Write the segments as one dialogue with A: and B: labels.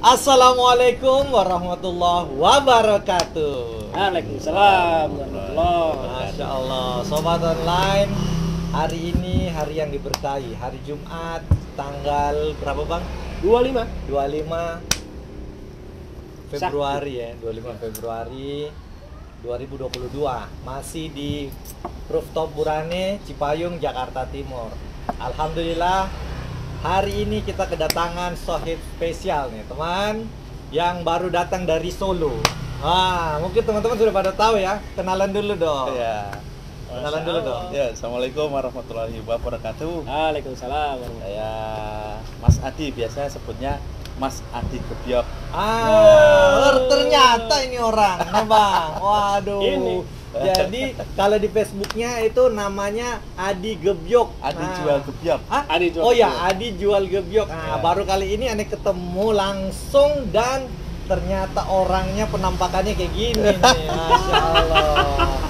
A: Assalamualaikum warahmatullahi wabarakatuh.
B: Waalaikumsalam warahmatullahi wabarakatuh.
A: Masya Allah, Sobat Online. Hari ini hari yang diberkahi, hari Jumat, tanggal berapa Bang?
B: 25
A: Februari ya, 25 Februari 2022. Masih di rooftop Burane, Cipayung, Jakarta Timur. Alhamdulillah, hari ini kita kedatangan sohib spesial nih teman, yang baru datang dari Solo. Mungkin teman-teman sudah pada tahu ya, kenalan dulu dong.
C: Ya.
A: Kenalan dulu dong.
C: Ya, Assalamuallahu warahmatullahi wabarakatuh.
B: Waalaikumsalam warahmatullahi
C: Saya Mas Adi, biasanya sebutnya Mas Adi Gebyok.
A: Ternyata ini orang, nih Bang. Waduh.
B: Ini.
A: Jadi kalau di Facebooknya itu namanya Adi Gebyok.
C: Adi jual gebyok.
B: Adi jual
A: Oh ya,
B: gebyok.
A: Adi jual gebyok.
C: Ya.
A: Baru kali ini aneh ketemu langsung dan ternyata orangnya penampakannya kayak gini nih. Masya Allah.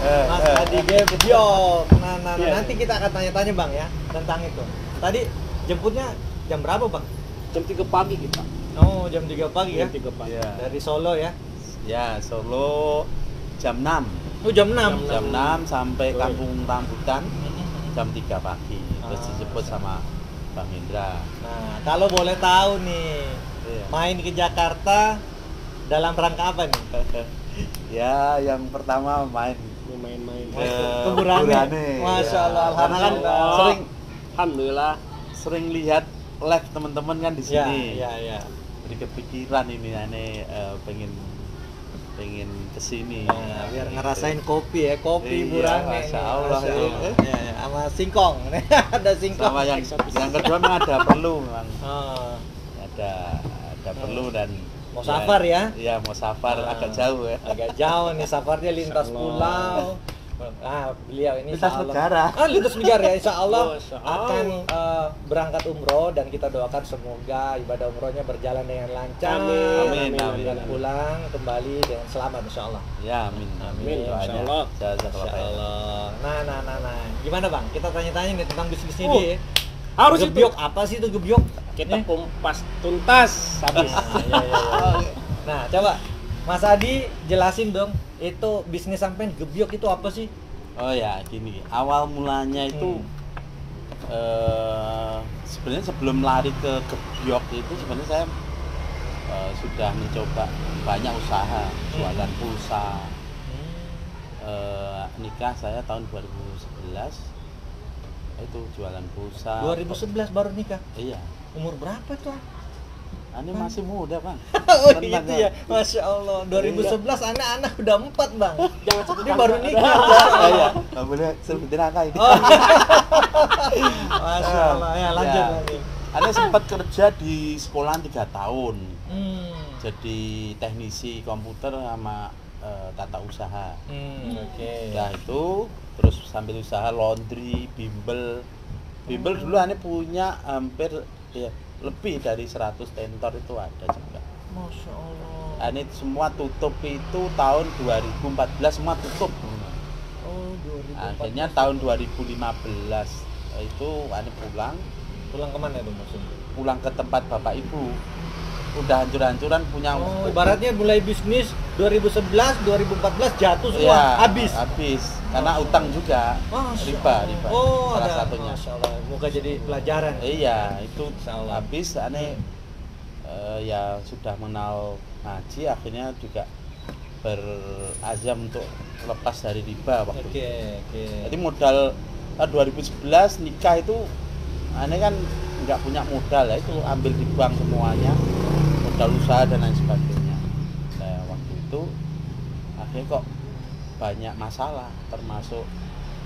A: Mas Adi Gebyok. Nah,
B: Iya.
A: nanti kita akan tanya-tanya Bang ya tentang itu. Tadi jemputnya jam berapa Bang?
B: Jam 3 pagi kita.
A: Oh, jam 3 pagi ya.
B: Jam 3 pagi.
C: Ya.
A: Dari Solo ya.
C: Ya, Solo jam 6.
A: Oh, jam 6.
C: Jam 6 sampai
B: Oh,
C: Kampung Rambutan jam 3 pagi. Terus
A: Ah.
C: dijemput sama Bang Indra.
A: Nah, kalau boleh tahu nih,
C: Iya.
A: main ke Jakarta dalam rangka apa nih?
C: Ya, yang pertama main
B: Main-main.
A: Ke Burane. Masya Allah,
C: Ya. Karena kan
A: alhamdulillah.
B: Alhamdulillah.
C: sering lihat live teman-teman kan di sini.
A: Ya.
C: Jadi kepikiran ini aneh pengen kesini.
A: Nah, biar ngerasain kopi ya, kopi
C: Iya,
A: Burane.
C: Masya
A: nih,
C: Allah.
A: Ya, sama singkong. Ada singkong.
C: Sama yang kedua memang ada perlu memang
A: Oh,
C: ada perlu dan
A: Mau safar ya?
C: Iya, mau safar
A: Ah.
C: agak jauh ya.
A: agak jauh nih safarnya lintas
B: Insya
A: pulau.
B: Allah.
A: Beliau ini
C: Lintas
A: insya Allah-
C: negara.
A: Lintas negara ya, insya Allah
B: Masya
A: akan
B: Allah.
A: berangkat umroh dan kita doakan semoga ibadah umrohnya berjalan dengan lancar.
B: Amin.
A: Dan pulang kembali dengan selamat insya Allah.
C: Ya, amin.
B: Amin,
C: Doanya.
B: insya Allah.
C: Jazakallah
A: Insya
C: khair.
A: Allah. Nah. Gimana Bang? Kita tanya-tanya nih tentang bisnisnya
B: Oh,
A: dia.
B: Harus
A: Gebyok
B: itu.
A: apa sih itu gebyok?
B: Kita
A: Nih.
B: kumpas tuntas habis.
A: Iya. Nah, coba Mas Adi jelasin dong, itu bisnis sampean gebyok itu apa sih?
C: Oh ya, gini. Awal mulanya itu sebenarnya sebelum lari ke gebyok itu sebenarnya saya sudah mencoba banyak usaha, jualan pulsa. Nikah saya tahun 2011 itu jualan pulsa.
A: 2011 baru nikah.
C: Iya.
A: Umur berapa tuh?
C: Ini masih muda, Bang.
A: Oh
C: Tenang,
A: gitu ya, Masya Allah. 2011 anak-anak udah 4 Bang.
B: Jangan sebut
A: Ini baru nikah.
C: Iya, nggak boleh sebutin angka ini.
A: Oh, Masya Allah. Ya lanjut.
C: Anda sempat kerja di sekolahan 3 tahun.
A: Hmm.
C: Jadi teknisi komputer sama tata usaha.
A: Oke.
C: Nah itu terus sambil usaha laundry, bimbel. Bimbel dulu Anda punya hampir ya lebih dari 100 tentor itu ada juga.
A: Masya Allah.
C: Nah, ini semua tutup itu tahun 2014 semua tutup.
A: Oh, 2014.
C: Akhirnya tahun 2015 itu Anda pulang
A: Kemana tuh maksudnya?
C: pulang ke tempat bapak ibu. Udah hancur-hancuran punya.
A: Oh, ibaratnya mulai bisnis 2011, 2014 jatuh semua,
C: Iya,
A: habis.
C: karena utang juga.
A: Masya
C: riba
A: Allah. Oh,
C: salah
A: ada.
C: satunya.
A: Masya Allah, moga jadi pelajaran.
C: Iya, itu
A: Insya Allah.
C: habis aneh ya sudah mengenal ngaji, akhirnya juga berazam untuk lepas dari riba waktu itu.
A: Oke.
C: Jadi modal tahun 2011 nikah itu aneh kan nggak punya modal ya, itu ambil di bank semuanya, modal usaha dan lain sebagainya. Nah, waktu itu akhirnya kok banyak masalah, termasuk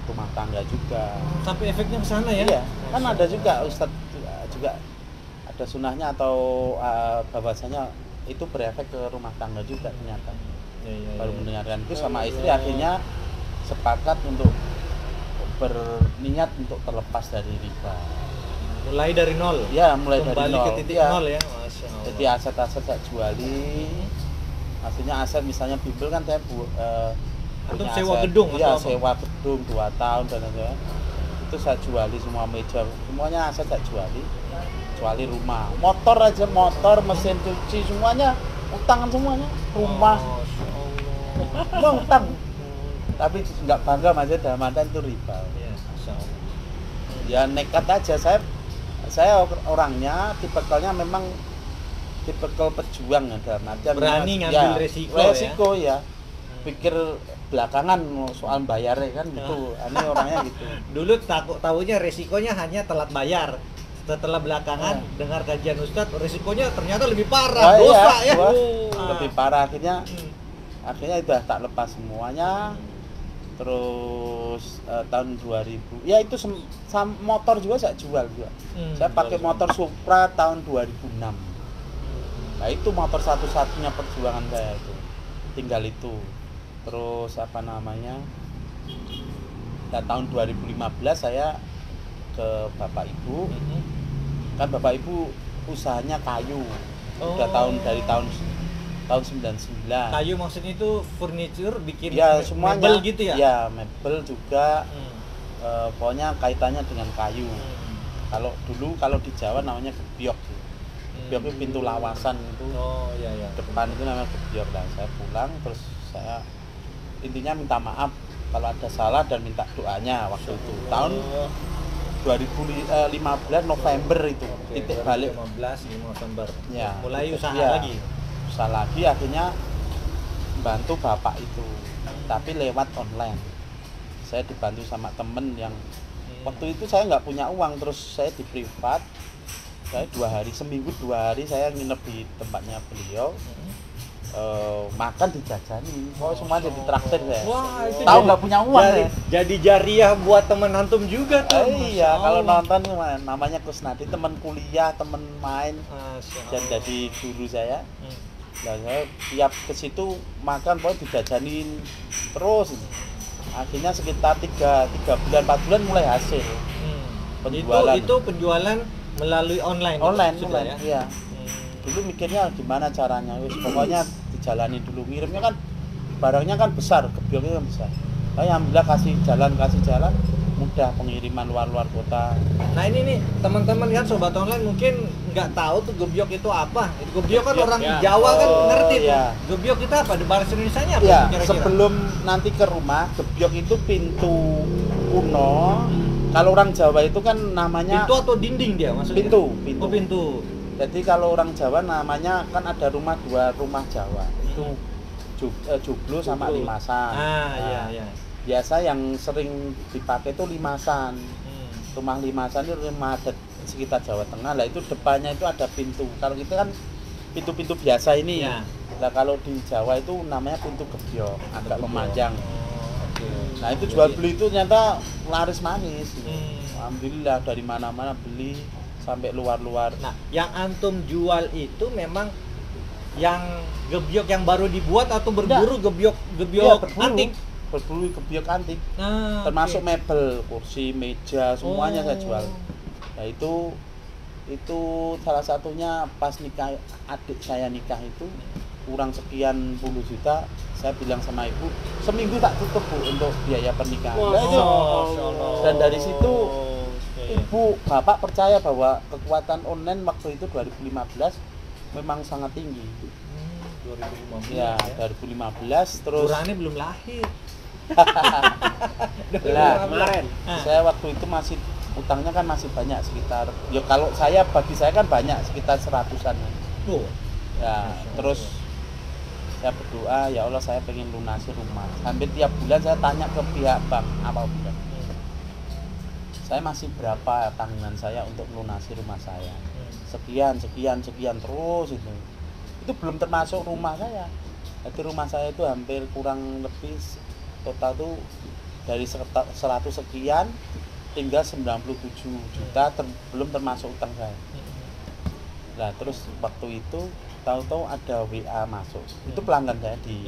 C: rumah tangga juga.
A: Sampai efeknya ke sana ya?
C: Iya, kan ada juga Ustadz juga ada sunahnya atau bahwasanya itu berefek ke rumah tangga juga ternyata.
A: Iya.
C: Baru mendengarkan itu sama istri akhirnya sepakat untuk berniat untuk terlepas dari riba.
A: Mulai dari nol.
C: Ya, mulai dari
A: Kembali
C: nol.
A: ke titik
C: Ya.
A: nol ya, Masya Allah.
C: Jadi aset-aset saya juali. Maksudnya aset misalnya bimbel kan saya
A: Antum
C: punya
A: sewa
C: aset.
A: gedung
C: Iya,
A: atau apa?
C: sewa gedung 2 tahun dan lain-lain. Itu saya juali semua meja, semuanya aset saya juali. kecuali rumah. Motor aja, motor, mesin cuci semuanya utang semuanya. Rumah
A: Masya Allah.
C: semua utang. Tapi nggak bangga masih dalam artian itu riba.
A: Iya, Masya Allah.
C: Ya nekat aja, saya orangnya tipikalnya memang tipikal pejuang ya, dalam artian
A: Berani ngambil resiko
C: ya. Pikir belakangan soal bayarnya kan gitu. Aneh orangnya gitu.
A: Dulu tahunya resikonya hanya telat bayar. Setelah belakangan dengar kajian Ustadz, resikonya ternyata lebih parah, dosa ya.
C: Lebih parah akhirnya
A: Hmm.
C: udah tak lepas semuanya. Terus tahun 2000 ya itu motor juga saya jual juga. Saya pakai motor Supra tahun 2006. Nah itu motor satu-satunya perjuangan saya itu, tinggal itu. Terus apa namanya, nah, tahun 2015 saya ke Bapak Ibu. Kan Bapak Ibu usahanya kayu, udah dari tahun 99.
A: Kayu maksudnya itu furniture, bikin
C: Ya semuanya
A: mebel gitu ya?
C: Ya mebel juga. Pokoknya kaitannya dengan kayu. Kalau di Jawa namanya gebyok. Gebyok itu pintu lawasan itu.
A: Oh iya iya.
C: Depan itu namanya gebyok. Nah, saya pulang terus saya intinya minta maaf kalau ada salah dan minta doanya waktu itu. Tahun 2015 November itu. Titik balik
A: 15 November.
C: Ya,
A: Mulai usaha
C: ya,
A: lagi.
C: Usaha lagi akhirnya bantu bapak itu, tapi lewat online. Saya dibantu sama temen yang waktu itu saya nggak punya uang, terus saya di privat. Saya seminggu 2 hari saya nginep di tempatnya beliau. Makan dijajani, semua jadi traktir saya.
A: Wah, itu
C: Tahu nggak punya uang ya?
A: Jadi jariah buat temen antum juga tuh.
C: Iya, kalau nonton namanya Kusnadi, teman kuliah, teman main, dan jadi guru saya. Nah, saya tiap ke situ makan pokoknya dijajanin terus. Akhirnya sekitar 3 bulan 4 bulan mulai hasil. Penjualan.
A: Itu penjualan melalui online.
C: Online,
A: ya?
C: Iya. Dulu mikirnya gimana caranya, pokoknya dijalani dulu. Ngirimnya kan barangnya kan besar, gebyoknya kan besar. Alhamdulillah kasih jalan mudah pengiriman luar kota.
A: Nah ini nih teman-teman kan sobat online mungkin nggak tahu tuh gebyok itu apa. Gebyok kan orang Jawa kan ngerti tuh. Gebyok itu apa? Di bahasa Indonesianya apa kira-kira? Sebelum
C: nanti ke rumah, gebyok itu pintu kuno. Kalau orang Jawa itu kan namanya
A: pintu atau dinding dia maksudnya?
C: Pintu.
A: Oh, pintu.
C: Jadi kalau orang Jawa namanya kan ada dua rumah Jawa. Itu joglo sama limasan.
A: Iya.
C: Biasa yang sering dipakai itu limasan. Rumah limasan itu rumah adat sekitar Jawa Tengah. Lah itu depannya itu ada pintu. Kalau kita kan pintu-pintu biasa ini.
A: Ya.
C: Nah kalau di Jawa itu namanya pintu gebyok, agak memanjang. Nah itu
A: Jadi,
C: jual beli itu ternyata laris manis. Alhamdulillah dari mana-mana beli sampai luar-luar.
A: Nah, yang antum jual itu memang yang gebyok yang baru dibuat atau berburu gebyok antik?
C: Berburu gebyok antik.
A: Nah,
C: termasuk mebel, kursi, meja, semuanya saya jual. Nah itu salah satunya pas adik saya nikah itu kurang sekian puluh juta. Saya bilang sama ibu, seminggu tak cukup Bu untuk biaya pernikahan. Dan dari situ ibu bapak percaya bahwa kekuatan online waktu itu 2015 memang sangat tinggi.
A: 2015
C: ya 2015 terus
A: Burhani belum lahir.
C: Kemarin saya waktu itu masih utangnya kan masih banyak sekitar, ya kalau bagi saya kan banyak sekitar 100-an. Ya terus saya berdoa, ya Allah saya pengen lunasi rumah. Hampir tiap bulan saya tanya ke pihak bank apa bukan. Saya masih berapa tanggungan saya untuk lunasi rumah saya. Sekian terus itu. Itu belum termasuk rumah saya. Jadi rumah saya itu hampir kurang lebih total tuh dari 100 sekian tinggal 97 juta belum termasuk utang saya. Nah terus waktu itu tahu-tahu ada WA masuk. Itu pelanggan saya di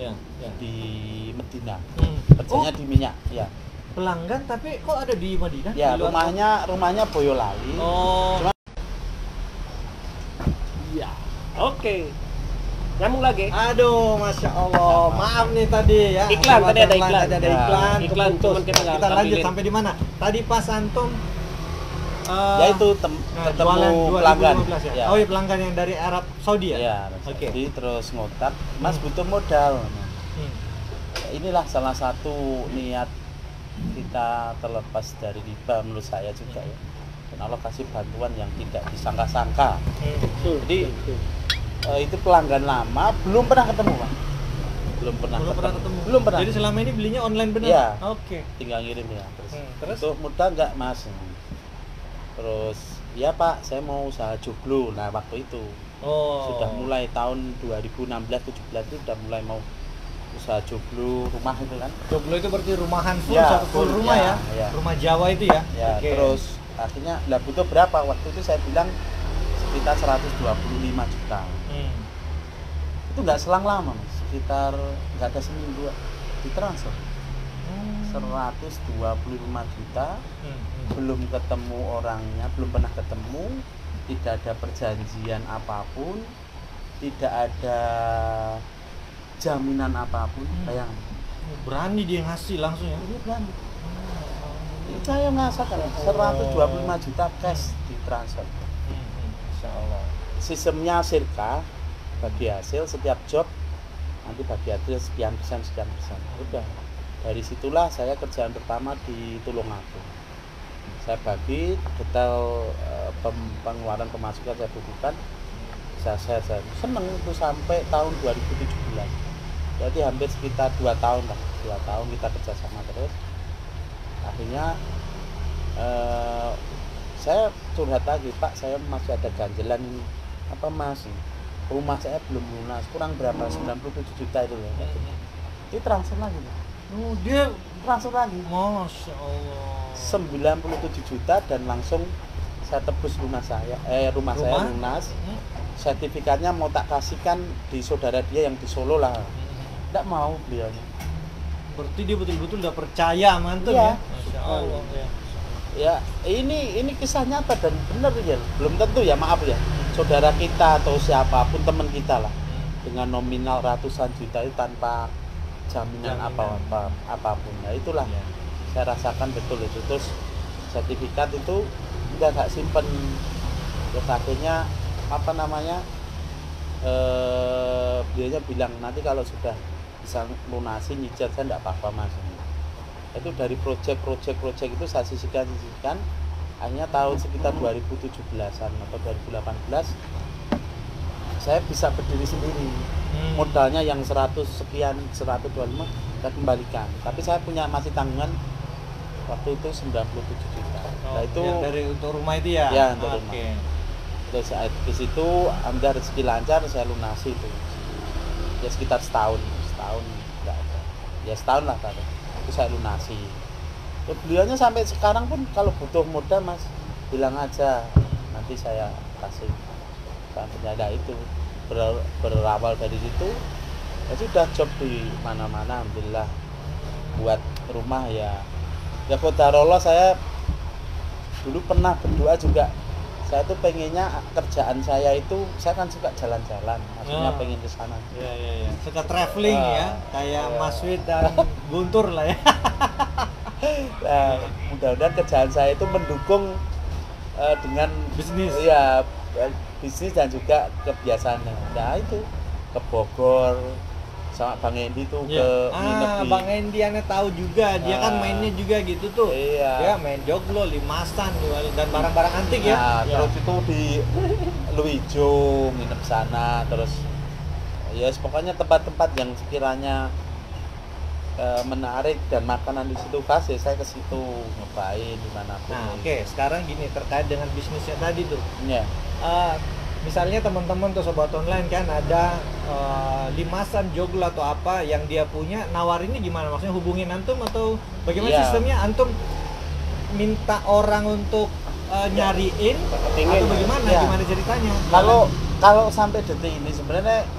C: Medina. Kerjanya di minyak, ya.
A: Pelanggan tapi kok ada di Madinah?
C: Ya, rumahnya Boyolali.
A: Oh.
B: Iya. Oke. Nyambung lagi.
A: Aduh, Masya Allah. Maaf nih tadi ya.
B: Iklan, tadi ada iklan.
A: Tadi ada iklan.
B: Iklan,
A: keputus.
B: cuman kita nggak
A: Kita lanjut
B: tampilin.
A: sampai di mana? Tadi pas antum
C: Ya itu ketemu pelanggan.
A: 2015 ya?
C: Ya.
A: Oh iya, pelanggan yang dari Arab Saudi ya?
C: Ya,
A: Oke.
C: jadi terus ngotak, Mas butuh modal.
A: Hmm.
C: Inilah salah satu niat kita terlepas dari riba menurut saya juga ya. Dan Allah kasih bantuan yang tidak disangka-sangka.
A: Hmm.
C: Jadi itu pelanggan lama belum pernah ketemu, Pak. Belum pernah
A: ketemu.
C: Belum pernah.
A: Jadi selama ini belinya online benar?
C: Iya.
A: Oke.
C: Tinggal ngirim ya.
A: Terus?
C: Untuk modal enggak, Mas? Terus ya Pak, saya mau usaha joglo. Nah waktu itu sudah mulai tahun 2016-17 itu sudah mulai mau usaha joglo rumah itu kan.
A: Joglo itu berarti rumahan full,
C: Ya,
A: satu full rumah
C: ya,
A: ya?
C: ya.
A: Rumah Jawa itu ya?
C: Ya,
A: Oke.
C: terus akhirnya lah butuh berapa? Waktu itu saya bilang sekitar 125 juta. Itu nggak selang lama, Mas. Sekitar nggak ada seminggu ditransfer. 125 juta. Belum ketemu orangnya, belum pernah ketemu, tidak ada perjanjian apapun, tidak ada jaminan apapun. Bayangin.
A: Berani dia ngasih langsung ya?
C: Ini berani. Saya merasakan 125 juta cash ditransfer.
A: Insya Allah.
C: Sistemnya sirka, bagi hasil setiap job nanti bagi hasil sekian persen. Udah dari situlah saya kerjaan pertama di Tulungagung. Saya bagi detail pengeluaran pemasukan saya bukukan. Saya seneng itu sampai tahun 2017. Berarti hampir sekitar 2 tahun lah. 2 tahun kita kerjasama terus. Akhirnya saya curhat lagi, Pak, saya masih ada ganjelan ini. Apa Mas? Rumah saya belum lunas, kurang berapa? 97 juta itu ya. Itu transfer lagi, Pak.
A: Dia
C: Transfer lagi.
A: Masya Allah.
C: 97 juta dan langsung saya tebus rumah saya lunas. Sertifikatnya mau tak kasihkan di saudara dia yang di Solo lah. Tidak mau beliaunya.
A: Berarti dia betul-betul udah percaya mantul
C: Iya.
A: ya. Masya Allah ya.
C: Ya, ini kisah nyata dan benar ya. Belum tentu ya, maaf ya. Saudara kita atau siapapun teman kita lah dengan nominal ratusan juta itu tanpa jaminan apapun. Nah, itulah saya rasakan betul itu. Terus sertifikat itu udah gak simpen. Terus akhirnya beliaunya bilang nanti kalau sudah bisa lunasi nyicil saya enggak apa-apa Mas. Itu dari proyek itu saya sisihkan. Akhirnya tahun sekitar 2017-an atau 2018 saya bisa berdiri sendiri. Modalnya yang 100 sekian, 125 saya kembalikan. Tapi saya punya masih tanggungan waktu itu 97 juta. Nah, itu
A: yang dari untuk rumah itu ya?
C: Ya, untuk rumah. Terus saat di situ alhamdulillah rezeki lancar, saya lunasi itu. Ya sekitar setahun enggak ada. Ya setahun lah tadi. Itu saya lunasi. Beliaunya sampai sekarang pun kalau butuh modal Mas bilang aja, nanti saya kasih. Sampai ada itu berawal dari situ ya sudah job di mana-mana alhamdulillah buat rumah ya qadarullah. Saya dulu pernah berdoa juga, saya tuh pengennya kerjaan saya itu saya kan suka jalan-jalan, maksudnya pengen ke sana.
A: Iya. Suka traveling ya, kayak Mas Wid dan Guntur lah ya.
C: Nah, mudah-mudahan kerjaan saya itu mendukung dengan
A: bisnis.
C: Ya, bisnis dan juga kebiasaannya. Nah, itu ke Bogor sama Bang Endi tuh ke nginep di
A: Bang Endi aneh tahu juga, dia kan mainnya juga gitu tuh.
C: Iya.
A: Ya main joglo, limasan dan barang-barang antik ya.
C: Nah, terus itu di Luijo nginep sana, terus ya pokoknya tempat-tempat yang sekiranya menarik dan makanan di situ khas ya saya ke situ nyobain dimanapun.
A: Nah, oke. Sekarang gini terkait dengan bisnisnya tadi tuh.
C: Iya.
A: Misalnya teman-teman tuh sobat online kan ada limasan joglo atau apa yang dia punya, nawarinnya gimana? Maksudnya hubungin antum atau bagaimana sistemnya? Antum minta orang untuk nyariin atau bagaimana? Gimana ceritanya?
C: Kalau sampai detik ini sebenarnya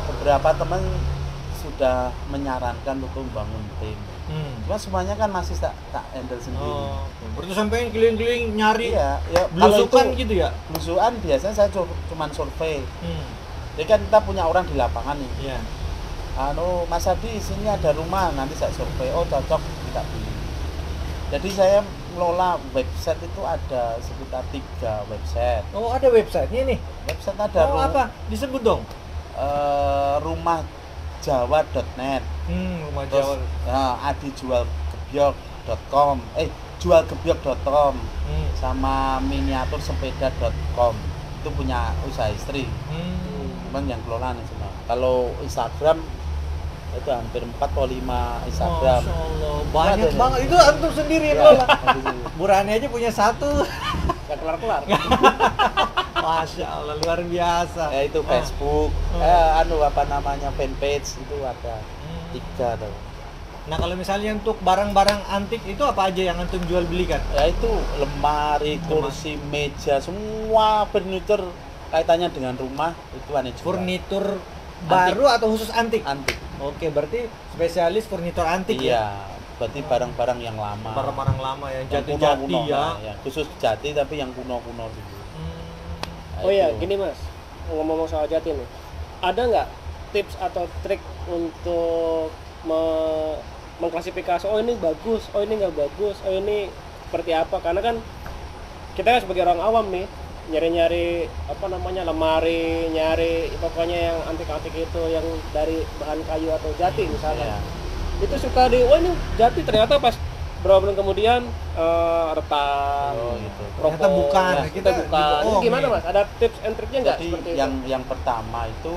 C: beberapa teman sudah menyarankan untuk membangun tim. Cuma semuanya kan masih tak handle sendiri.
A: Berarti sampai keliling-keliling nyari
C: belusukan
A: gitu ya?
C: Belusukan biasanya saya cuma survei. Jadi kan kita punya orang di lapangan nih.
A: Iya.
C: Mas Adi sini ada rumah, nanti saya survei. Oh cocok, kita beli. Jadi saya ngelola website itu ada sekitar 3 website.
A: Oh, ada websitenya nih.
C: Website ada
A: Oh, apa? Disebut dong.
C: rumahjawa.net.
A: Rumah
C: Terus
A: Jawa.
C: adijualgebyok.com, jualgebyok.com, sama miniatursepeda.com. Itu punya usaha istri. Cuman yang kelola nih semua. Kalau Instagram itu hampir 4 atau 5 Instagram.
A: Masya Allah, banyak
C: Ada,
A: banget.
C: ya?
A: Itu antum sendiri
C: Ya,
A: loh.
C: ada sih.
A: Burane aja punya 1.
B: Gak kelar-kelar.
A: Masya Allah, luar biasa.
C: Ya itu Facebook, apa namanya, fanpage itu ada 3 tuh.
A: Nah, kalau misalnya untuk barang-barang antik itu apa aja yang antum jual belikan?
C: Ya itu lemari, kursi, meja, semua furniture kaitannya dengan rumah itu aneh jual.
A: Furnitur baru atau khusus antik?
C: Antik.
A: Oke, berarti spesialis furnitur antik ya?
C: Iya, berarti barang-barang yang lama.
A: Barang-barang lama ya,
C: Yang
A: jati-jati
C: kuno-kuno,
A: ya.
C: nah, ya. Khusus jati tapi yang kuno-kuno dulu. Nah,
B: Oh iya,
C: itu.
B: gini Mas, ngomong soal jati nih, ada nggak tips atau trik untuk mengklasifikasi, oh ini bagus, oh ini nggak bagus, oh ini seperti apa? Karena kan kita kan sebagai orang awam nih, nyari-nyari apa namanya, lemari, nyari pokoknya yang antik-antik itu, yang dari bahan kayu atau jati misalnya.
C: Iya.
B: Itu suka oh ini jati, ternyata pas beberapa bulan kemudian retak,
C: Oh, gitu.
A: Ternyata bukan,
B: ya,
A: kita
B: bukan. Ini
A: dibohongin.
B: gimana Mas? Ada tips and triknya nggak
C: Jadi
B: seperti
C: yang pertama itu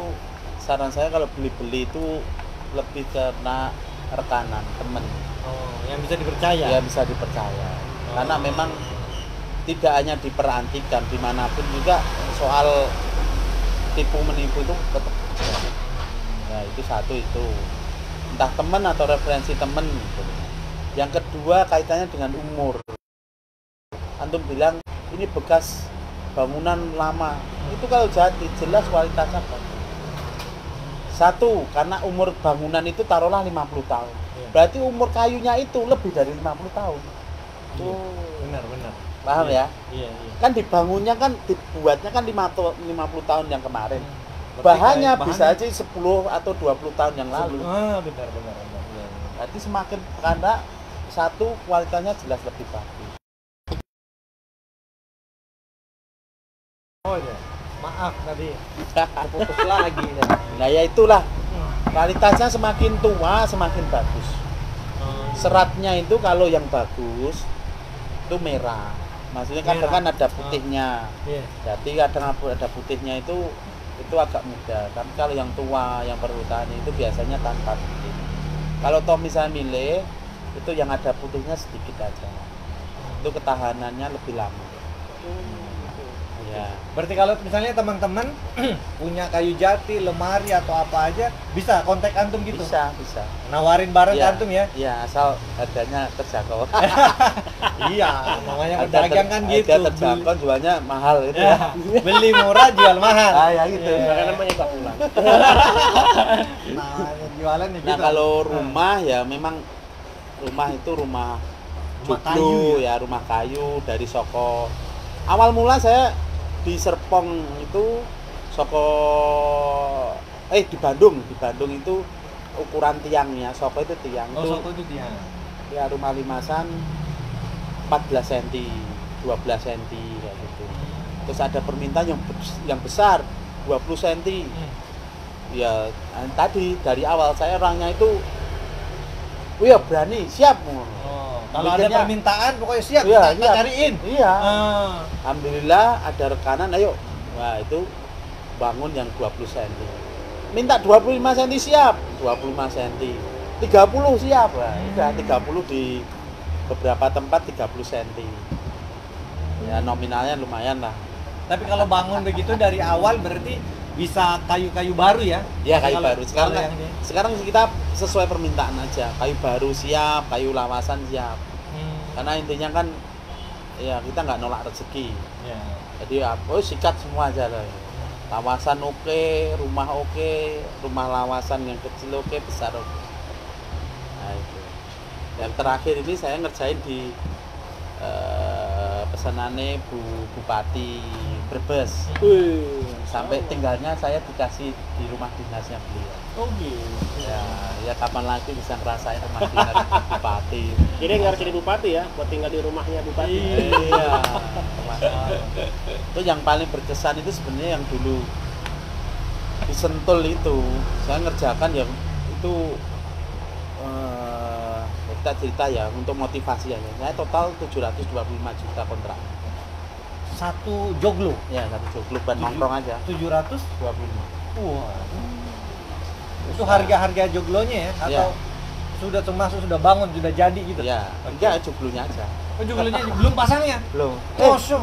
C: saran saya kalau beli-beli itu lebih karena rekanan temen.
A: Oh, yang bisa dipercaya.
C: Ya bisa dipercaya. Karena memang tidak hanya diperantikan, dimanapun juga soal tipu menipu itu tetap terjadi. Nah itu satu itu, entah teman atau referensi teman gitu. Yang kedua kaitannya dengan umur. Antum bilang ini bekas bangunan lama, itu kalau jati jelas kualitasnya bagus. Satu, karena umur bangunan itu taruhlah 50 tahun.
A: Iya.
C: Berarti umur kayunya itu lebih dari 50 tahun.
A: Iya, benar, benar.
C: Paham
A: Iya,
C: ya?
A: Iya, iya.
C: Kan dibangunnya kan dibuatnya kan 50 tahun yang kemarin.
A: Berarti
C: Bahannya
A: kayak
C: bisa aja 10 atau 20 tahun yang lalu.
A: Benar, benar, benar. Iya, iya.
C: Berarti semakin karena satu kualitasnya jelas lebih bagus.
A: Oh ya, maaf tadi putus lagi ya.
C: Nah ya itulah, kualitasnya semakin tua semakin bagus. Seratnya itu kalau yang bagus itu merah. Maksudnya kadang
A: Merah.
C: kan ada putihnya.
A: Iya.
C: Jadi kadang ada putihnya itu agak muda. Tapi kalau yang tua, yang perhutani itu biasanya tanpa putih. Kalau toh misalnya milih itu yang ada putihnya sedikit aja. Itu ketahanannya lebih lama. Ya.
A: Berarti kalau misalnya teman-teman punya kayu jati, lemari atau apa aja, bisa kontak antum gitu.
C: Bisa.
A: Nawarin barang ke
C: Iya.
A: antum ya.
C: Iya, asal harganya terjangkau.
A: Iya, namanya pedagang kan gitu.
C: Harga terjangkau, jualnya mahal gitu ya.
A: Beli murah, jual mahal.
C: Ah, ya gitu.
A: Iya.
B: Bahkan namanya pulang.
A: Nah, jualan ya
C: Nah,
A: gitu.
C: kalau rumah ya memang rumah itu rumah
A: Rumah
C: joglo
A: kayu
C: ya, rumah kayu dari Soko. Awal mula saya di Serpong itu di Bandung itu ukuran tiangnya, Soko itu tiang
A: Oh,
C: itu
A: Soko itu dia.
C: ya rumah limasan 14 cm, 12 cm kayak gitu. Terus ada permintaan yang besar 20 cm. Ya tadi dari awal saya orangnya itu ya berani, siap.
A: Kalau ada
C: Mikirnya,
A: permintaan pokoknya siap,
C: iya,
A: kita
C: iya.
A: cariin.
C: Iya.
A: Ah.
C: Alhamdulillah ada rekanan, ayo. Wah, itu bangun yang 20 cm. Minta 25 cm siap, 25 cm. 30 siap. Wah, udah 30 di beberapa tempat 30 cm. Ya nominalnya lumayan lah.
A: Tapi kalau bangun begitu dari awal berarti bisa kayu-kayu baru ya?
C: Ya kayu
A: Kalau-
C: baru. Sekarang
A: kalau yang ini.
C: sekarang kita sesuai permintaan aja. Kayu baru siap, kayu lawasan siap. Karena intinya kan ya kita nggak nolak rezeki.
A: Ya.
C: Jadi sikat semua aja lah. Lawasan oke, rumah oke, rumah lawasan yang kecil oke, besar oke. Nah itu. Yang terakhir ini saya ngerjain di pesanannya Bupati Brebes.
B: Wih,
C: Sampai tinggalnya saya dikasih di rumah dinasnya beliau.
B: oh gitu.
C: Ya kapan lagi bisa ngerasain rumah dinas bupati.
B: Jadi nggak harus jadi bupati ya, buat tinggal di rumahnya bupati.
C: Iya. Itu yang paling berkesan itu sebenarnya yang dulu di Sentul itu saya ngerjakan ya itu kita cerita ya untuk motivasi ya. Saya total 725 juta kontrak.
A: Satu joglo
C: Ya, satu joglo ban nongkrong aja
A: 725.
C: 25.
A: Wah. Itu harga-harga joglonya ya atau sudah bangun, sudah jadi gitu?
C: Ya, enggak joglonya aja.
A: Oh, joglonya belum pasangnya?
C: Belum.
A: Kosong.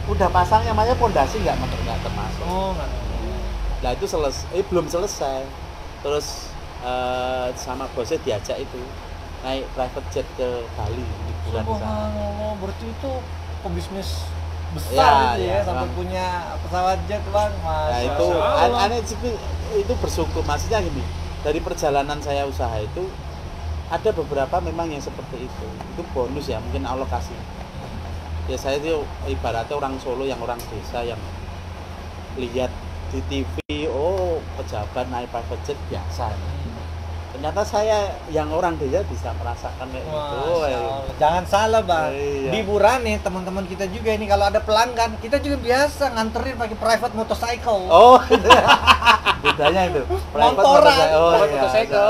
C: Udah pasangnya, makanya pondasi nggak termasuk.
A: Oh, enggak.
C: Nah itu belum selesai. Terus sama bosnya diajak itu naik private jet ke Bali liburan di sana.
A: Subhanallah, berarti itu pebisnis besar
C: Ya,
A: itu ya,
C: ya,
A: sampai
C: Bang.
A: punya pesawat jet Bang.
C: Nah
A: Masya
C: itu
A: Allah.
C: aneh sih, itu bersyukur, maksudnya gini, dari perjalanan saya usaha itu ada beberapa memang yang seperti itu bonus ya, mungkin alokasi. Ya saya itu ibaratnya orang Solo yang orang desa yang lihat di TV, oh pejabat naik private jet biasa. Ternyata saya yang orang desa bisa merasakan kayak gitu.
A: Masya Allah. Jangan salah Bang,
C: Iya.
A: di Burane teman-teman kita juga ini kalau ada pelanggan kita juga biasa nganterin pakai private motorcycle.
C: Oh, bedanya itu. Private
A: Motoran.
C: motorcycle. Oh,
B: Buat
C: iya.
B: motorcycle,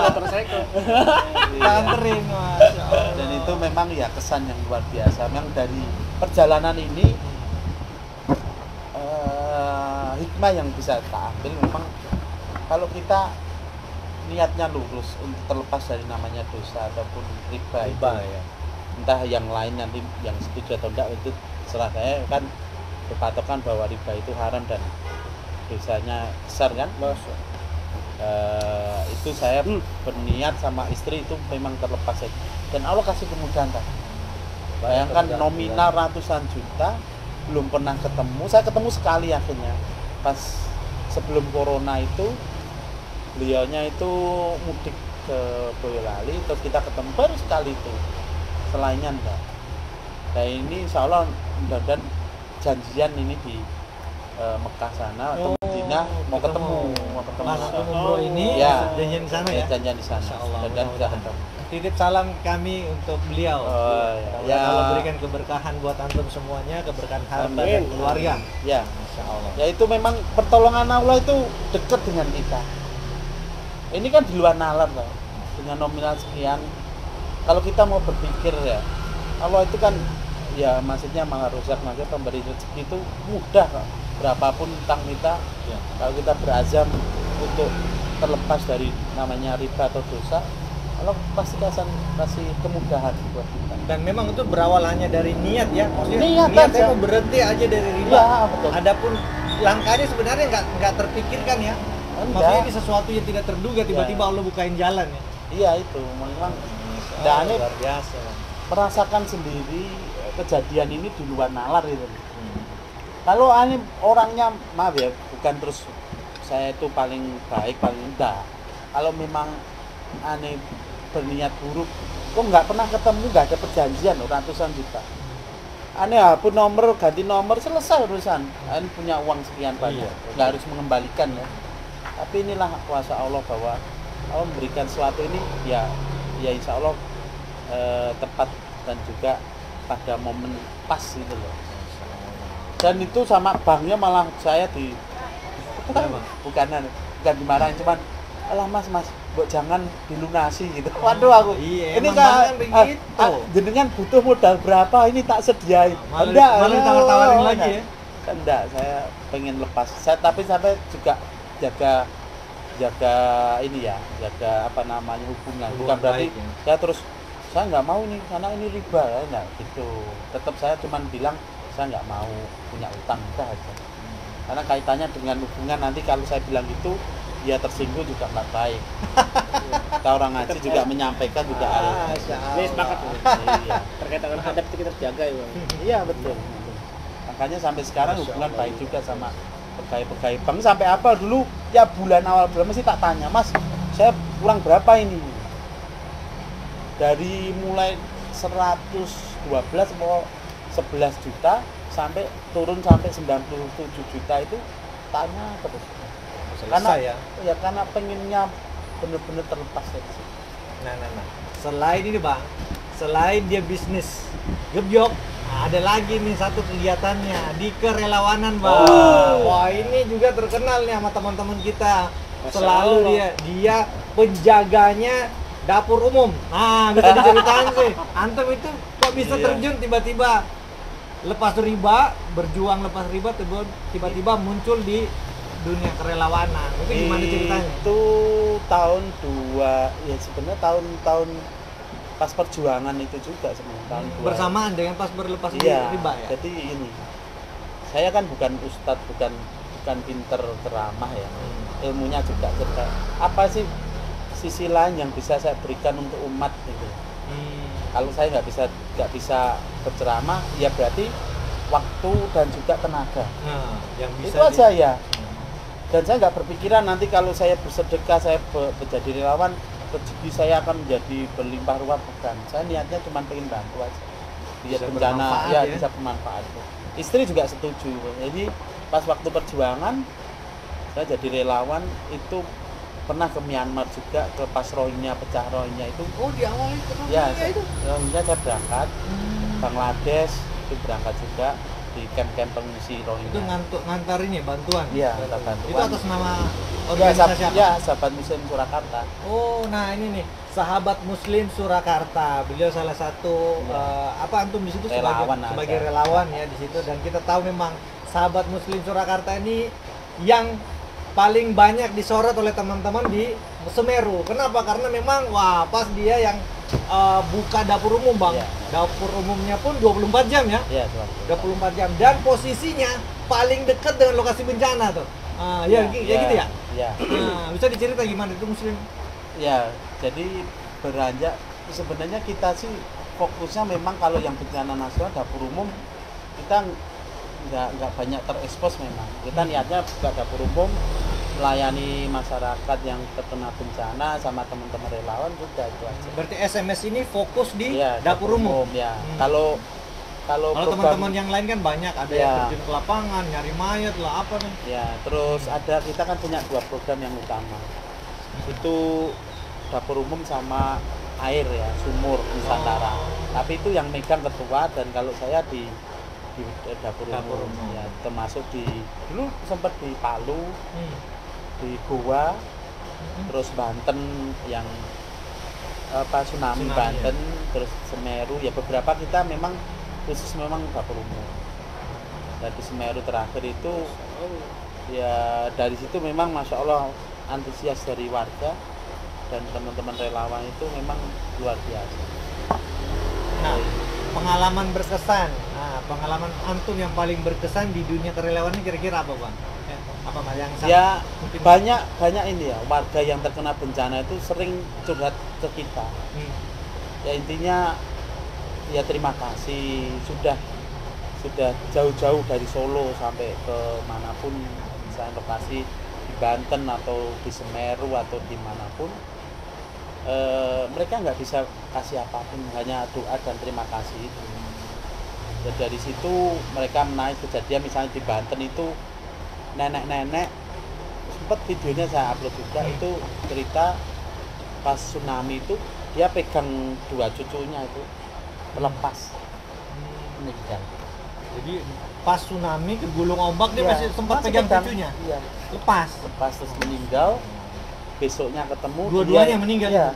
B: motorcycle.
C: Iya.
A: Nganterin, Masya Allah.
C: Dan itu memang ya kesan yang luar biasa. Memang dari perjalanan ini hikmah yang bisa kita ambil memang kalau kita niatnya lurus untuk terlepas dari namanya dosa ataupun riba,
A: Riba,
C: itu,
A: ya.
C: entah yang lain nanti yang setuju atau enggak itu serah. Saya kan berpatokan bahwa riba itu haram dan dosanya besar kan.
B: Masuk.
C: Itu saya berniat sama istri itu memang terlepas saja. Dan Allah kasih kemudahan kan. Bayangkan nominal ratusan juta belum pernah ketemu. Saya ketemu sekali akhirnya pas sebelum corona itu. Beliaunya itu mudik ke Boyolali, terus kita ketemu baru sekali itu, selainnya enggak. Nah ini insya Allah mudah-mudahan janjian ini di Mekah sana atau Madinah mau ketemu
A: Mas Antum umroh ini
C: Ya.
A: janjian di sana ya.
C: janjian di sana.
A: Masya Allah,
C: Dan bisa
A: mudah-mudahan.
C: ketemu.
A: Titip salam kami untuk beliau.
C: Oh,
A: Ya.
C: ya.
A: Allah berikan keberkahan buat antum semuanya, keberkahan harta
B: Amin.
A: dan keluarga.
C: Ya,
A: Masya Allah.
C: ya itu memang pertolongan Allah itu dekat dengan kita. Ini kan di luar nalar loh, dengan nominal sekian. Kalau kita mau berpikir ya, Allah itu kan ya maksudnya maha rozak, maksudnya pemberi rezeki itu mudah kok. Berapapun utang kita,
A: Ya.
C: kalau kita berazam untuk terlepas dari namanya riba atau dosa, Allah pasti kasih kemudahan buat kita.
A: Dan memang itu berawal hanya dari niat ya, maksudnya
C: Niat
A: niatnya
C: aja.
A: mau berhenti aja dari riba.
C: Iya, betul.
A: Adapun langkahnya sebenarnya nggak terpikirkan ya.
C: Enggak.
A: Maksudnya ini sesuatu yang tidak terduga, tiba-tiba Allah bukain jalan ya.
C: Iya itu, memang dan aneh
A: luar biasa. Bang.
C: merasakan sendiri kejadian ini di luar nalar itu. Kalau aneh orangnya maaf ya, bukan terus saya itu paling baik paling enggak. Kalau memang aneh berniat buruk, kok nggak pernah ketemu, nggak ada perjanjian loh, ratusan juta. Aneh hapus nomor, ganti nomor, selesai urusan. Aneh punya uang sekian banyak,
A: Iya.
C: nggak harus mengembalikan ya. Tapi inilah kuasa Allah bahwa Allah memberikan sesuatu ini ya insya Allah tepat dan juga pada momen pas gitu loh. Dan itu sama banknya malah saya bukan dimarahin, cuman alah mas buat jangan dilunasi gitu. Waduh aku
A: Iya,
C: ini
A: emang bank kan begitu.
C: jenengan butuh modal berapa ini tak sediain.
A: Malah ditawar-tawarin lagi ya.
C: Enggak, saya pengen lepas. Tapi sampai juga jaga ini ya, jaga apa namanya hubungan. Bukan berarti
A: baik ya.
C: saya terus saya nggak mau nih karena ini riba ya, enggak gitu. Tetap saya cuman bilang saya nggak mau punya utang udah aja. Karena kaitannya dengan hubungan, nanti kalau saya bilang gitu ya tersinggung juga nggak baik. Kita orang ngaji juga menyampaikan juga harus.
A: Masya
B: Ini sepakat.
C: Iya.
B: Terkait dengan adab itu kita jaga ya, Bang.
C: Iya betul. Makanya sampai sekarang
A: Masya
C: hubungan
A: Allah.
C: baik juga sama pegawai-pegawai bank. Sampai apa dulu ya bulan awal bulan mesti tak tanya, Mas, saya kurang berapa ini? Dari mulai 112 mau 11 juta sampai turun sampai 97 juta itu tanya terus. Karena
A: Selesai ya.
C: ya karena pengennya bener-bener terlepas dari situ.
A: Nah. Selain ini bang, selain dia bisnis gebyok, ada lagi nih satu kegiatannya di kerelawanan bang. Wah ini juga terkenal nih sama teman-teman kita.
B: Masya
A: Selalu
B: Allah.
A: dia penjaganya dapur umum. Nah bisa diceritain sih. Antum itu kok bisa
C: Iya.
A: terjun tiba-tiba lepas riba, berjuang lepas riba, tiba-tiba muncul di dunia kerelawanan. Itu gimana ceritanya?
C: Itu tahun 2 ya sebenarnya tahun-tahun pas perjuangan itu juga sebenarnya tahun 2.
A: Bersamaan dengan pas berlepas
C: Iya,
A: riba ya.
C: jadi ini saya kan bukan ustadz, bukan pinter ceramah ya, ilmunya juga cerdas. Apa sih sisi lain yang bisa saya berikan untuk umat gitu? Kalau saya nggak bisa berceramah, ya berarti waktu dan juga tenaga.
A: Nah, yang bisa
C: Itu aja ya. Dan saya nggak berpikiran nanti kalau saya bersedekah, saya menjadi relawan, rezeki saya akan menjadi berlimpah ruah, bukan. Saya niatnya cuma pengen bantu aja. Lihat
A: Bisa
C: bencana,
A: bermanfaat
C: ya
A: ya.
C: bisa bermanfaat. Istri juga setuju. Jadi pas waktu perjuangan, saya jadi relawan itu pernah ke Myanmar juga, ke pas Rohingya, pecah Rohingya itu.
A: Oh di awal itu
C: Ya,
A: itu.
C: Rohingya saya berangkat, Bangladesh itu berangkat juga di camp-camp pengungsi Rohingya.
A: Itu ngantarin ya bantuan.
C: Iya, ngantar bantuan.
A: Itu atas nama
C: Ya,
A: organisasi apa?
C: ya, sahabat Muslim Surakarta.
A: Oh, nah ini nih Sahabat Muslim Surakarta. Beliau salah satu apa antum di situ
C: Relawan
A: sebagai
C: aja.
A: relawan ya di situ, dan kita tahu memang Sahabat Muslim Surakarta ini yang paling banyak disorot oleh teman-teman di Semeru. Kenapa? Karena memang wah pas dia yang buka dapur umum, Bang.
C: Iya.
A: Dapur umumnya pun 24 jam ya.
C: Iya,
A: 24 jam dan posisinya paling dekat dengan lokasi bencana tuh. Ya gitu ya.
C: Iya.
A: Nah, bisa diceritain gimana itu Muslim?
C: Ya, jadi beranjak sebenarnya kita sih fokusnya memang kalau yang bencana nasional dapur umum kita nggak banyak terekspos memang. Kita niatnya buka dapur umum melayani masyarakat yang terkena bencana sama teman-teman relawan juga itu aja.
A: Berarti SMS ini fokus di
C: Iya,
A: dapur umum.
C: ya.
A: Hmm.
C: Kalau
A: Kalau teman-teman yang lain kan banyak, ada yang
C: Ya.
A: terjun ke lapangan, nyari mayat lah apa nih.
C: ya, terus ada kita kan punya 2 program yang utama. Itu dapur umum sama air ya, sumur Nusantara. Tapi itu yang megang ketua, dan kalau saya di dapur
A: Dapur
C: umum,
A: umum.
C: ya, termasuk dulu sempat di Palu,
A: Hmm.
C: di Goa, terus Banten yang tsunami
A: Tsunami,
C: Banten, terus Semeru, ya beberapa kita memang khusus memang dapur umum. Dan di Semeru terakhir itu ya dari situ memang Masya Allah antusias dari warga dan teman-teman relawan itu memang luar biasa.
A: Nah, pengalaman berkesan. Nah, pengalaman antum yang paling berkesan di dunia kerelawanan ini kira-kira apa, Bang? Apa Mas yang
C: Ya
A: mungkin-
C: banyak ini ya, warga yang terkena bencana itu sering curhat ke kita.
A: Hmm.
C: Ya intinya ya terima kasih sudah jauh-jauh dari Solo sampai ke manapun, misalnya lokasi di Banten atau di Semeru atau dimanapun, mereka nggak bisa kasih apapun, hanya doa dan terima kasih itu. Dan dari situ mereka menaik kejadian misalnya di Banten itu nenek-nenek, sempat videonya saya upload juga, itu cerita pas tsunami itu dia pegang 2 cucunya itu lepas meninggal.
A: Jadi pas tsunami kegulung ombak dia
C: Iya,
A: masih sempat
C: masih
A: pegang
C: pegang.
A: cucunya.
C: Iya,
A: Lepas.
C: lepas terus meninggal. Besoknya ketemu
A: Dua-duanya
C: dia-
A: meninggal.
C: iya.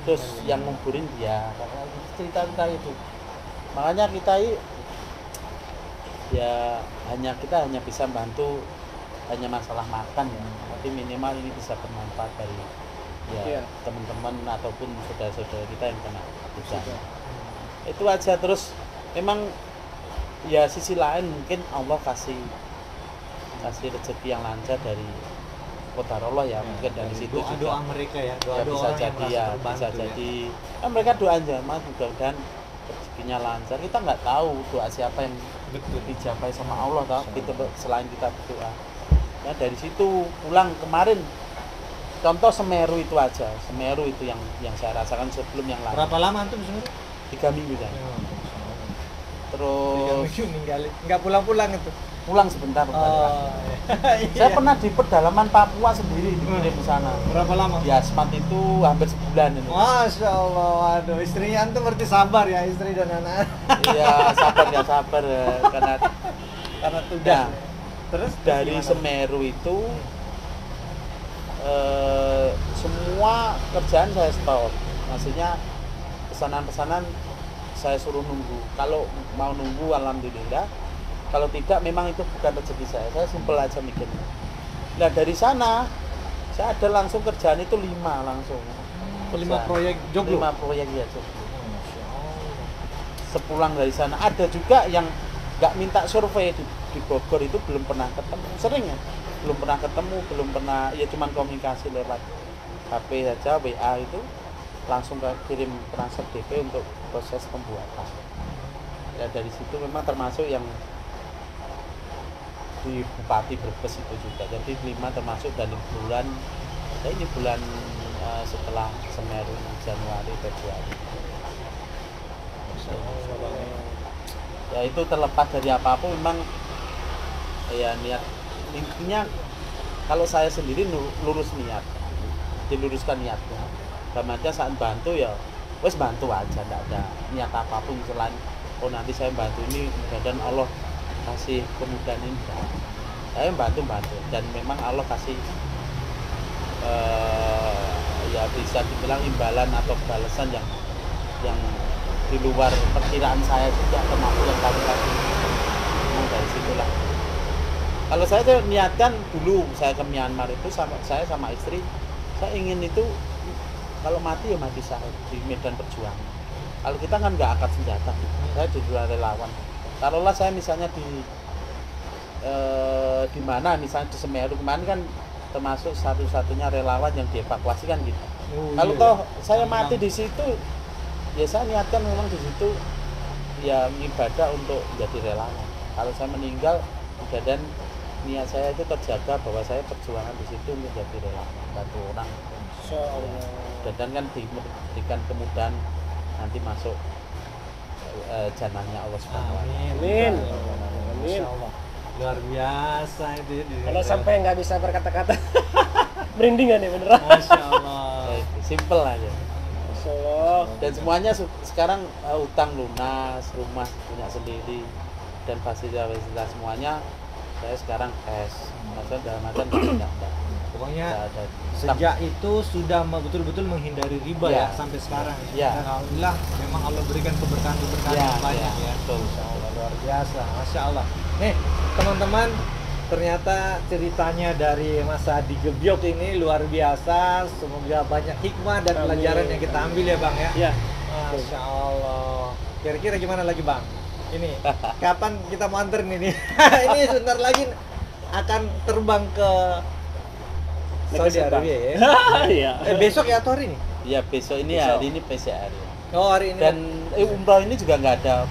C: Terus yang nguburin dia, cerita-cerita itu. Makanya kita kita hanya bisa bantu hanya masalah makan ya, tapi minimal ini bisa bermanfaat dari
B: Iya.
C: teman-teman ataupun saudara-saudara kita yang kena bencana. Itu aja. Terus memang ya sisi lain mungkin Allah kasih rezeki yang lancar dari qadarullah ya, mungkin dari situ
A: doa
C: juga
A: mereka ya,
C: ya
A: doa
C: bisa
A: orang yang
C: jadi
A: merasa
C: ya,
A: terbantu
C: bisa
A: ya.
C: jadi mereka doa aja mas, mudah-mudahan rezekinya lancar. Kita nggak tahu doa siapa yang
A: Betul.
C: dicapai sama Allah tau, kita selain kita berdoa. Nah dari situ pulang kemarin, contoh Semeru itu aja, Semeru itu yang saya rasakan sebelum yang lain.
A: Berapa lama antum di sini?
C: 3 minggu kan. Terus
A: ninggalin, nggak pulang-pulang itu.
C: pulang sebentar.
A: Oh,
C: Saya pernah di pedalaman Papua sendiri dikirim ke sana.
A: Berapa lama?
C: Di Asmat itu hampir sebulan ini.
A: Masya Allah, aduh istrinya antum berarti sabar ya, istri dan anak.
C: Iya, sabar ya sabar ya.
A: Karena tugas.
C: Nah,
A: Terus
C: dari
A: gimana?
C: Semeru itu semua kerjaan saya stop. Maksudnya pesanan-pesanan saya suruh nunggu. Kalau mau nunggu alhamdulillah. Kalau tidak memang itu bukan rezeki saya. Saya simpel aja mikirnya. Nah dari sana saya ada langsung kerjaan itu 5 langsung.
A: 5 proyek joglo.
C: 5 proyek ya joglo.
A: Masya Allah.
C: Sepulang dari sana ada juga yang nggak minta survei di Bogor itu belum pernah ketemu. Sering ya, belum pernah ketemu, belum pernah, ya cuman komunikasi lewat HP saja, WA itu langsung kirim transfer DP untuk proses pembuatan. Ya dari situ memang termasuk yang di Bupati Brebes itu juga. Jadi 5 termasuk dari bulan, ya ini bulan setelah Semeru Januari Februari. Ya itu terlepas dari apapun memang ya niat intinya kalau saya sendiri lurus niat, diluruskan niatnya. Dalamnya saat bantu ya wes bantu aja, enggak ada niat apapun selain oh nanti saya bantu ini dan Allah kasih kemudahan ini. Saya bantu dan memang Allah kasih ya bisa dibilang imbalan atau balasan yang di luar perkiraan saya juga, termasuk yang tadi dari situlah. Kalau saya tuh niatkan dulu saya ke Myanmar itu saya sama istri, saya ingin itu kalau mati ya mati syahid di medan perjuangan. Kalau kita kan nggak angkat senjata, saya di luar relawan. Taruhlah saya misalnya di mana misalnya di Semeru kemarin kan termasuk satu-satunya relawan yang dievakuasi kan gitu. Kalau toh saya mati di situ, ya saya niatkan memang di situ ya ibadah untuk menjadi relawan. Kalau saya meninggal, dan niat saya itu terjaga bahwa saya perjuangan di situ menjadi relawan bantu orang. Dan kan diberikan kemudahan nanti masuk janahnya Allah Subhanahu wa taala.
A: Amin.
B: Amin.
A: Luar biasa itu.
B: Kalau sampai nggak bisa berkata-kata, merindingan ya beneran.
A: Masya Allah.
C: Simple aja.
B: Masya Allah.
C: Dan semuanya sekarang utang lunas, rumah punya sendiri dan fasilitas semuanya saya sekarang cash. Maksudnya dalam artian tidak.
A: Pokoknya
C: ada
A: sejak itu sudah betul-betul menghindari riba ya, sampai sekarang.
C: Ya.
A: Dan alhamdulillah memang Allah berikan keberkahan yang banyak ya.
C: Betul.
A: Masya Allah, luar biasa, Masya Allah. Nih teman-teman, ternyata ceritanya dari Mas Adi Gebyok ini luar biasa. Semoga banyak hikmah dan pelajaran yang kita ambil ya Bang ya.
B: Iya.
A: Masya Allah. Kira-kira gimana lagi Bang? Ini kapan kita mau anter nih? Ini sebentar lagi akan terbang ke Saudi Arabia ya.
B: Iya.
A: Besok ya atau hari ini?
C: Iya besok ini
A: Besok.
C: hari ini PCR.
A: Oh hari ini.
C: Dan umroh ini juga nggak ada.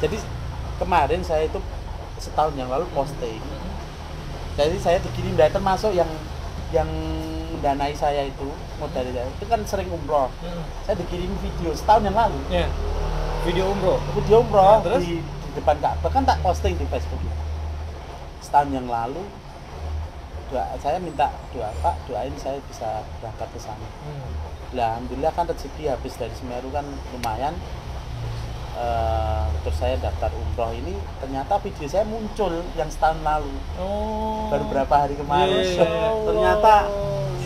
C: Jadi kemarin saya itu setahun yang lalu posting. Jadi saya dikirim dari termasuk yang mendanai saya itu modal saya itu kan sering umroh. Saya dikirim video setahun yang lalu.
A: Ya. Video umroh.
C: Video umroh
A: Nah, terus?
C: di depan Ka'bah kan tak posting di Facebook. Setahun yang lalu saya minta doa Pak, doain saya bisa berangkat ke sana. Alhamdulillah kan rezeki habis dari Semeru kan lumayan. Terus saya daftar umroh ini ternyata video saya muncul yang setahun lalu.
A: Oh.
C: Baru berapa hari kemarin.
A: Iya.
C: Ternyata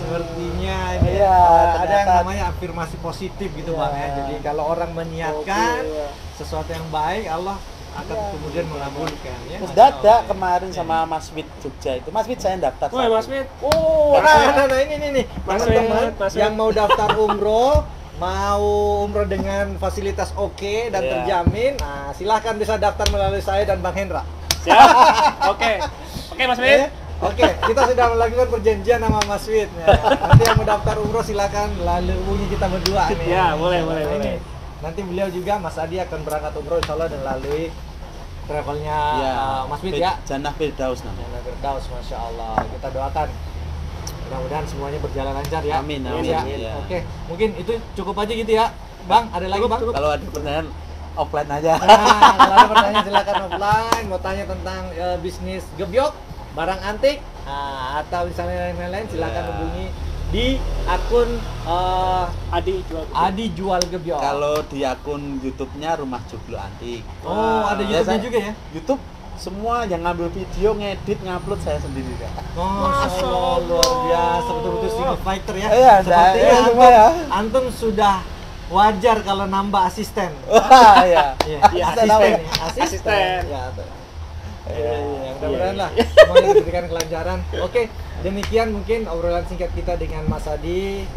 A: Sepertinya ini
C: Iya,
A: ada yang
C: ternyata.
A: namanya afirmasi positif gitu
C: Iya.
A: Bang ya. Jadi kalau orang meniatkan
B: Oke, iya.
A: sesuatu yang baik, Allah akan
C: Iya.
A: kemudian mengabulkan ya.
C: terus
A: Masya
C: dadak
A: Allah, ya.
C: kemarin sama Mas Wid Jogja itu. Mas Wid saya daftar.
B: Woi
C: satu.
B: Mas Fit. Oh,
A: Nah, ini nih
B: Mas
A: teman-teman
B: Wid, Mas Wid.
A: yang mau daftar umroh, mau umroh dengan fasilitas oke dan
C: Iya.
A: terjamin, nah silahkan bisa daftar melalui saya dan Bang Hendra.
B: siap. Oke. Oke Mas Fit.
A: Oke, kita sudah melakukan perjanjian sama Mas Wid. Ya, nanti yang mau daftar umroh silakan lalu hubungi kita berdua nih.
B: Ya, boleh,
A: Nah,
B: boleh,
A: ini.
B: boleh.
A: Nanti beliau juga Mas Adi akan berangkat umroh insya Allah dan melalui travelnya
C: Iya,
A: Mas Wid ya.
C: Jannah Firdaus namanya.
A: Jangan Firdaus, Masya Allah. Kita doakan mudah-mudahan semuanya berjalan lancar ya.
C: Amin,
A: Ya,
C: amin,
A: ya.
C: iya.
A: Oke, mungkin itu cukup aja gitu ya, Bang. Ada lagi Bang?
C: Kalau ada pertanyaan offline aja.
A: Nah, kalau ada pertanyaan silakan offline. Mau tanya tentang bisnis gebyok, barang antik, atau misalnya lain-lain, silakan
C: Ya.
A: hubungi di akun
B: Adi jual
A: Adi Jual Gebyok.
C: Kalau di akun YouTube-nya Rumah Joglo Antik.
A: Oh, ada
C: Ya,
A: YouTube-nya
C: saya-
A: juga ya?
C: YouTube semua yang ngambil video, ngedit, ngupload saya sendiri ya.
A: Masya Allah, luar biasa, betul-betul single fighter ya.
C: Iya,
A: Sepertinya
C: saya semua ya.
A: antum sudah wajar kalau nambah asisten.
C: Wah, ya.
A: Iya,
B: Iya,
A: asisten.
B: Asisten.
A: Ya, betul.
C: Iya,
A: Iya, mudah-mudahan lah semuanya diberikan kelancaran. Oke, demikian mungkin obrolan singkat kita dengan Mas Adi.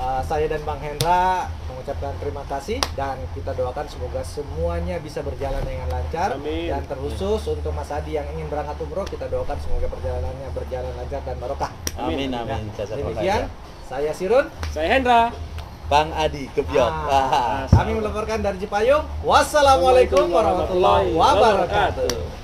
A: Saya dan Bang Hendra mengucapkan terima kasih dan kita doakan semoga semuanya bisa berjalan dengan lancar.
B: Amin.
A: Dan terkhusus untuk Mas Adi yang ingin berangkat umroh, kita doakan semoga perjalanannya berjalan lancar dan barokah.
C: Amin,
A: Ya,
C: amin. Jasa
A: demikian,
C: berkah.
A: saya Sirun.
B: saya Hendra.
C: Bang Adi Gebyok.
A: Kami melaporkan dari Cipayung. Wassalamualaikum warahmatullahi wabarakatuh.